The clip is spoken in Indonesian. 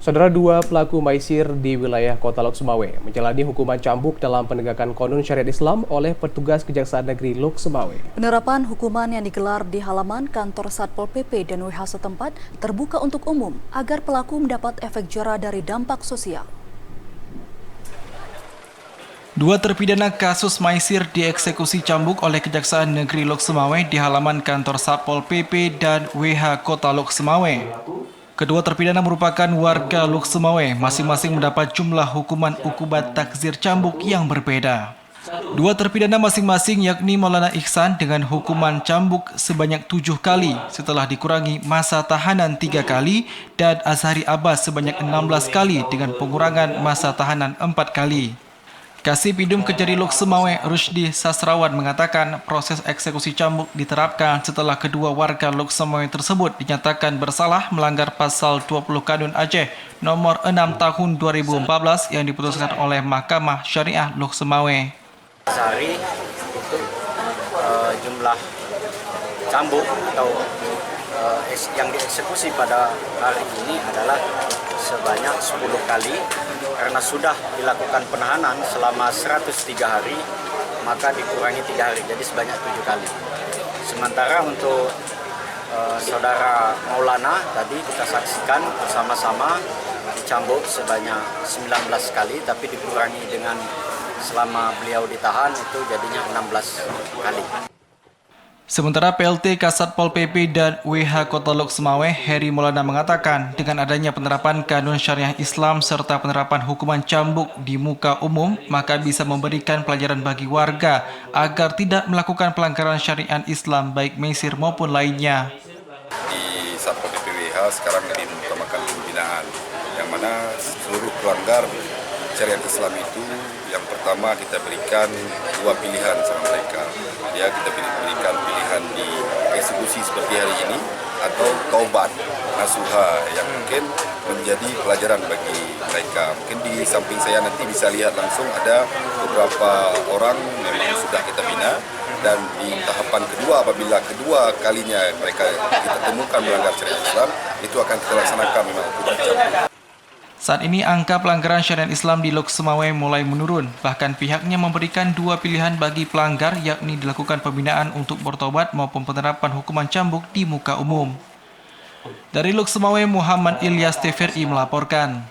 Saudara, dua pelaku maisir di wilayah Kota Lok Sumawe menjalani hukuman cambuk dalam penegakan Qonun Syariat Islam oleh petugas Kejaksaan Negeri Lok Sumawe. Penerapan hukuman yang digelar di halaman kantor Satpol PP dan WH setempat terbuka untuk umum agar pelaku mendapat efek jera dari dampak sosial. Dua terpidana kasus maisir dieksekusi cambuk oleh Kejaksaan Negeri Lok Sumawe di halaman kantor Satpol PP dan WH Kota Lok Sumawe. Kedua terpidana merupakan warga Lok Sumawe, masing-masing mendapat jumlah hukuman ukubat takzir cambuk yang berbeda. Dua terpidana masing-masing yakni Maulana Ihsan dengan hukuman cambuk sebanyak 7 kali setelah dikurangi masa tahanan 3 kali dan Azhari Abbas sebanyak 16 kali dengan pengurangan masa tahanan 4 kali. Kasih Bidum Kejari Lok Sumawe Rusdi Sastrawan mengatakan proses eksekusi cambuk diterapkan setelah kedua warga Lok Sumawe tersebut dinyatakan bersalah melanggar pasal 20 Kanun Aceh nomor 6 tahun 2014 yang diputuskan oleh Mahkamah Syariah Lok Sumawe. Sehari untuk jumlah cambuk atau yang dieksekusi pada hari ini adalah sebanyak 10 kali karena sudah dilakukan penahanan selama 103 hari maka dikurangi 3 hari jadi sebanyak 7 kali. Sementara untuk saudara Maulana tadi kita saksikan bersama-sama dicambuk sebanyak 19 kali tapi dikurangi dengan selama beliau ditahan itu jadinya 16 kali. Sementara PLT Kasatpol PP dan WH Kota Lok Sumawe, Heri Maulana mengatakan dengan adanya penerapan Kanun Syariah Islam serta penerapan hukuman cambuk di muka umum, maka bisa memberikan pelajaran bagi warga agar tidak melakukan pelanggaran syariat Islam baik maisir maupun lainnya. Di Satpol PP WH sekarang lebih mengutamakan pembinaan, yang mana seluruh pelanggar syariat Islam itu yang pertama kita berikan 2 pilihan sama mereka. Kita berikan pilihan di eksekusi seperti hari ini atau taubat nasuha yang mungkin menjadi pelajaran bagi mereka. Mungkin di samping saya nanti bisa lihat langsung ada beberapa orang memang sudah kita bina dan di tahapan kedua apabila kedua kalinya mereka kita temukan melanggar syariat Islam itu akan kita laksanakan memang hukuman cambuk. Saat ini angka pelanggaran syariat Islam di Lok Sumawe mulai menurun. Bahkan pihaknya memberikan 2 pilihan bagi pelanggar yakni dilakukan pembinaan untuk bertobat maupun penerapan hukuman cambuk di muka umum. Dari Lok Sumawe, Muhammad Ilyas TVRI melaporkan.